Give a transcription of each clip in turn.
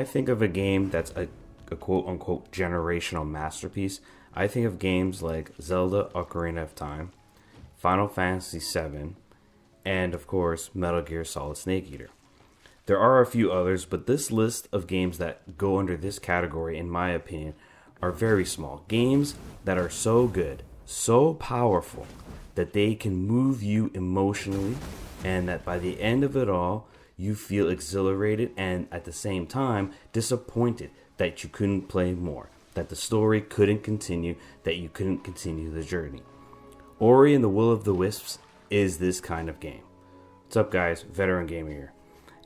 think of a game that's a quote-unquote generational masterpiece, I think of games like Zelda Ocarina of Time, Final Fantasy VII, and of course Metal Gear Solid Snake Eater. There are a few others, but this list of games that go under this category, in my opinion, are very small. Games that are so good, so powerful, that they can move you emotionally, and that by the end of it all, you feel exhilarated and at the same time disappointed that you couldn't play more, that the story couldn't continue, that you couldn't continue the journey. Ori and the Will of the Wisps is this kind of game. What's up, guys? Veteran Gamer here.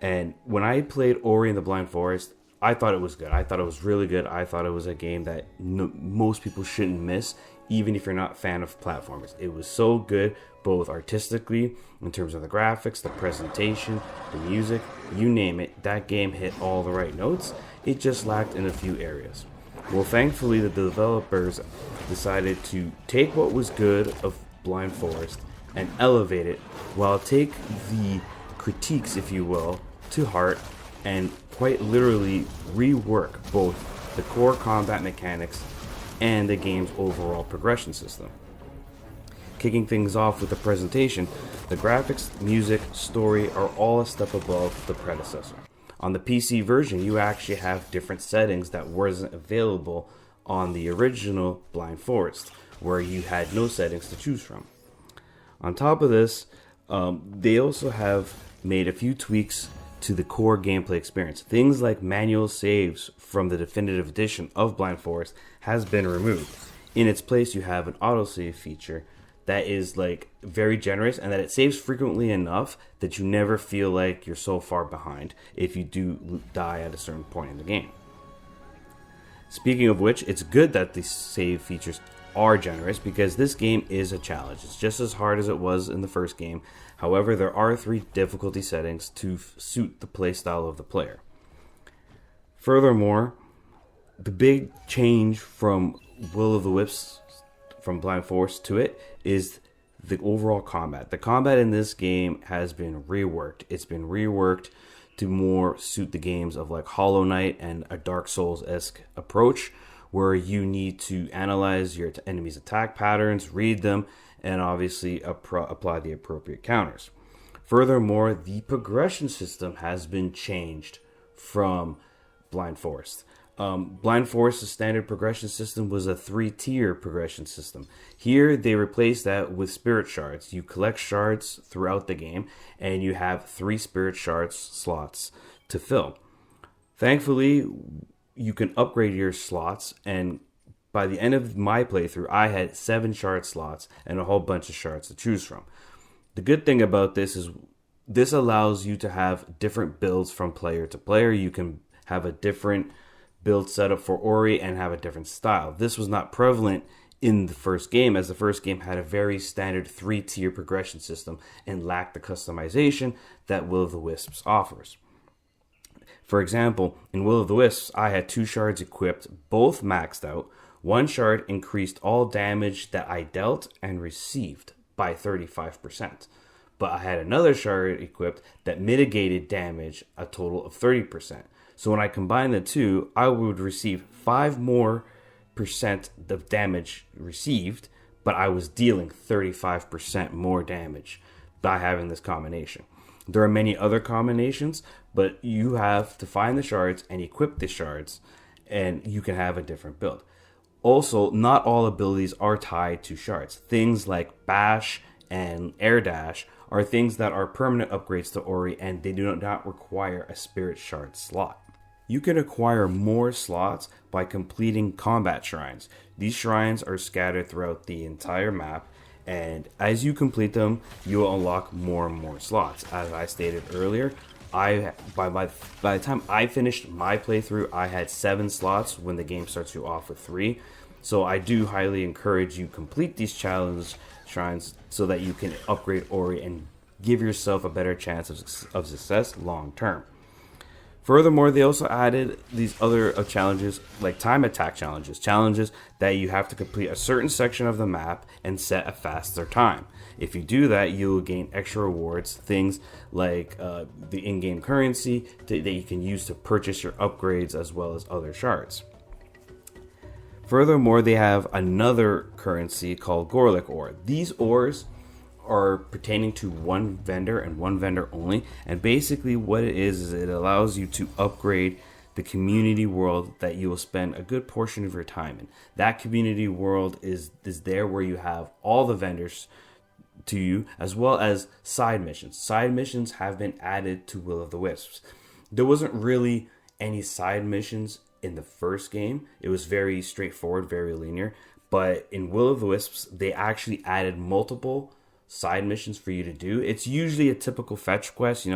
And when I played Ori and the Blind Forest, I thought it was good. I thought it was really good. I thought it was a game that most people shouldn't miss, even if you're not a fan of platformers. It was so good, both artistically, in terms of the graphics, the presentation, the music, you name it. That game hit all the right notes. It just lacked in a few areas. Well, thankfully, the developers decided to take what was good of Blind Forest and elevate it, while take the critiques, if you will, to heart, and quite literally rework both the core combat mechanics and the game's overall progression system. Kicking things off with the presentation, the graphics, music, story are all a step above the predecessor. On the PC version, you actually have different settings that wasn't available on the original Blind Forest, where you had no settings to choose from. On top of this, they also have made a few tweaks to the core gameplay experience. Things like manual saves from the definitive edition of Blind Forest has been removed. In its place, you have an autosave feature that is like very generous, and that it saves frequently enough that you never feel like you're so far behind if you do die at a certain point in the game. Speaking of which, it's good that the save features are generous, because this game is a challenge. It's just as hard as it was in the first game. However, there are 3 difficulty settings to suit the playstyle of the player. Furthermore, the big change from Will of the Wisps, from Blind Forest to it, is the overall combat. The combat in this game has been reworked. It's been reworked to more suit the games of like Hollow Knight and a Dark Souls-esque approach, where you need to analyze your enemy's attack patterns, read them, and obviously apply the appropriate counters. Furthermore, the progression system has been changed from Blind Forest. Blind Forest's standard progression system was a 3-tier progression system. Here, they replaced that with spirit shards. You collect shards throughout the game, and you have 3 spirit shards slots to fill. Thankfully, you can upgrade your slots, and by the end of my playthrough, I had 7 shard slots and a whole bunch of shards to choose from. The good thing about this is this allows you to have different builds from player to player. You can have a different build setup for Ori and have a different style. This was not prevalent in the first game, as the first game had a very standard 3-tier progression system and lacked the customization that Will of the Wisps offers. For example, in Will of the Wisps, I had 2 shards equipped, both maxed out. 1 shard increased all damage that I dealt and received by 35%. But I had another shard equipped that mitigated damage a total of 30%. So when I combine the two, I would receive 5 more percent of damage received, but I was dealing 35% more damage by having this combination. There are many other combinations, but you have to find the shards and equip the shards, and you can have a different build. Also, not all abilities are tied to shards. Things like Bash and Air Dash are things that are permanent upgrades to Ori, and they do not require a Spirit Shard slot. You can acquire more slots by completing combat shrines. These shrines are scattered throughout the entire map, and as you complete them, you will unlock more and more slots. As I stated earlier, by the time I finished my playthrough, I had 7 slots when the game starts you off with 3. So I do highly encourage you complete these challenge shrines so that you can upgrade Ori and give yourself a better chance of success long term. Furthermore, they also added these other challenges like time attack challenges that you have to complete a certain section of the map and set a faster time. If you do that, you'll gain extra rewards, things like the in-game currency that you can use to purchase your upgrades as well as other shards. Furthermore, they have another currency called Gorlick ore. These ores are pertaining to one vendor and one vendor only, and basically what it is it allows you to upgrade the community world that you will spend a good portion of your time in. That community world is there where you have all the vendors to you, as well as side missions. Side missions have been added to Will of the Wisps. There wasn't really any side missions in the first game. It was very straightforward, very linear. But in Will of the Wisps, they actually added multiple side missions for you to do. It's usually a typical fetch quest,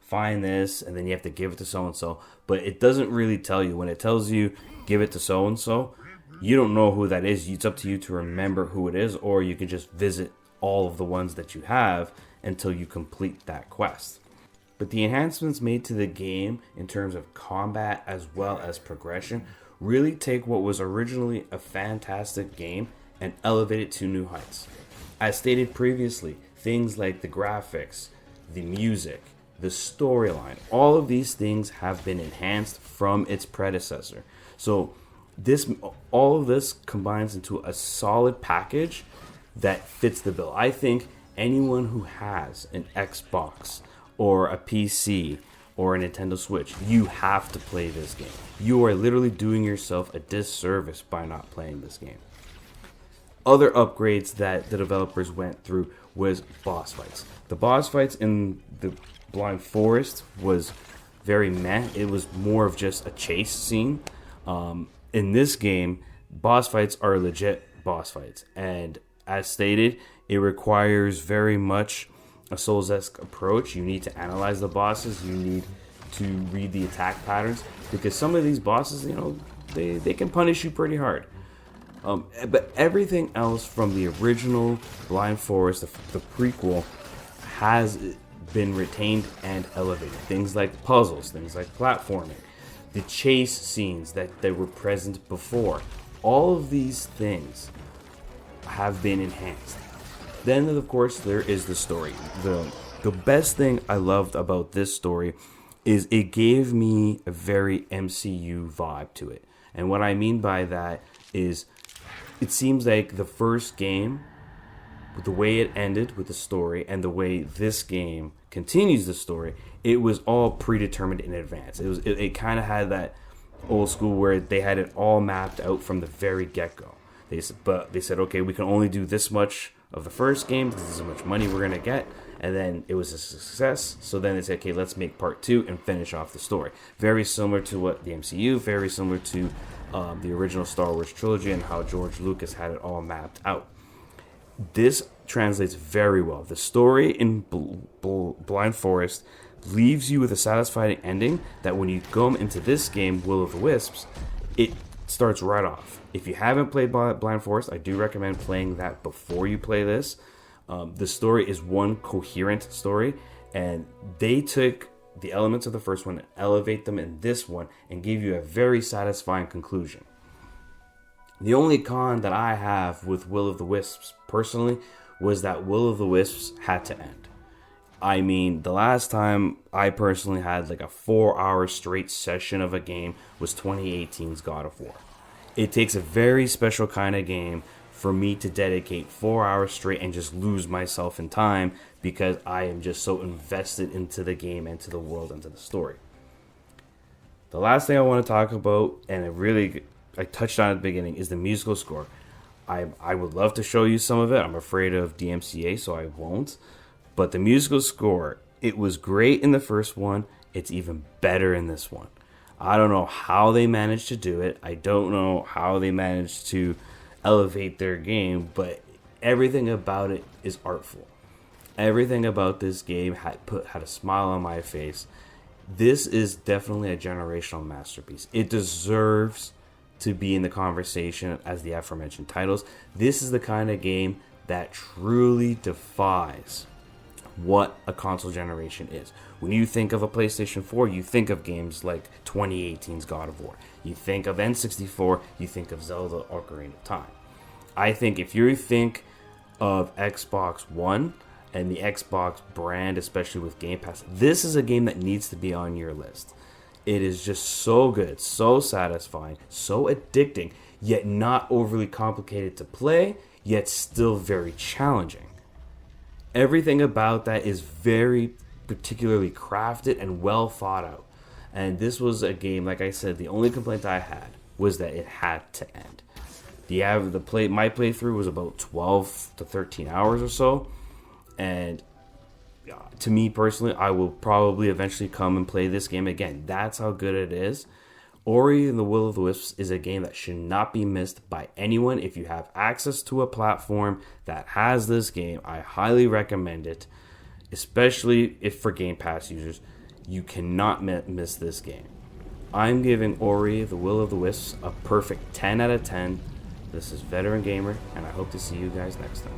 find this and then you have to give it to so and so. But it doesn't really tell you. When it tells you give it to so and so, you don't know who that is. It's up to you to remember who it is, or you can just visit all of the ones that you have until you complete that quest. But the enhancements made to the game in terms of combat as well as progression really take what was originally a fantastic game and elevate it to new heights. As stated previously, things like the graphics, the music, the storyline, all of these things have been enhanced from its predecessor. So all of this combines into a solid package that fits the bill. I think anyone who has an Xbox or a PC or a Nintendo Switch, you have to play this game. You are literally doing yourself a disservice by not playing this game. Other upgrades that the developers went through was boss fights. The boss fights in the Blind Forest was very meh. It was more of just a chase scene. In this game, boss fights are legit boss fights, and as stated, it requires very much a Souls-esque approach. You need to analyze the bosses. You need to read the attack patterns, because some of these bosses, they can punish you pretty hard. But everything else from the original Blind Forest, the prequel, has been retained and elevated. Things like puzzles, things like platforming, the chase scenes that they were present before. All of these things have been enhanced. Then, of course, there is the story. The best thing I loved about this story is it gave me a very MCU vibe to it. And what I mean by that is it seems like the first game, with the way it ended with the story and the way this game continues the story, it was all predetermined in advance. It kind of had that old school where they had it all mapped out from the very get-go. They said, okay, we can only do this much of the first game. This is how much money we're going to get. And then it was a success. So then they said, okay, let's make part 2 and finish off the story. Very similar to what the MCU, very similar to the original Star Wars trilogy and how George Lucas had it all mapped out. This translates very well. The story in Blind Forest leaves you with a satisfying ending that when you go into this game, Will of the Wisps, it starts right off. If you haven't played Blind Forest, I do recommend playing that before you play this. The story is one coherent story, and they took the elements of the first one and elevate them in this one and give you a very satisfying conclusion. The only con that I have with Will of the Wisps personally was that Will of the Wisps had to end. I mean, the last time I personally had like a 4-hour straight session of a game was 2018's God of War. It takes a very special kind of game for me to dedicate 4 hours straight and just lose myself in time, because I am just so invested into the game and to the world and to the story. The last thing I want to talk about, and I touched on at the beginning, is the musical score. I would love to show you some of it. I'm afraid of DMCA, so I won't. But the musical score, it was great in the first one. It's even better in this one. I don't know how they managed to do it. I don't know how they managed to elevate their game, but everything about it is artful. Everything about this game had a smile on my face. This is definitely a generational masterpiece. It deserves to be in the conversation as the aforementioned titles. This is the kind of game that truly defies what a console generation is. When you think of a PlayStation 4, you think of games like 2018's God of War. You think of N64, you think of Zelda Ocarina of Time. I think if you think of Xbox One and the Xbox brand, especially with Game Pass, this is a game that needs to be on your list. It is just so good, so satisfying, so addicting, yet not overly complicated to play, yet still very challenging. Everything about that is very particularly crafted and well thought out. And this was a game, like I said, the only complaint I had was that it had to end. My playthrough was about 12 to 13 hours or so, and to me personally, I will probably eventually come and play this game again. That's how good it is. Ori and the Will of the Wisps is a game that should not be missed by anyone. If you have access to a platform that has this game, I highly recommend it, especially if for Game Pass users. You cannot miss this game. I'm giving Ori the Will of the Wisps a perfect 10 out of 10. This is Veteran Gamer, and I hope to see you guys next time.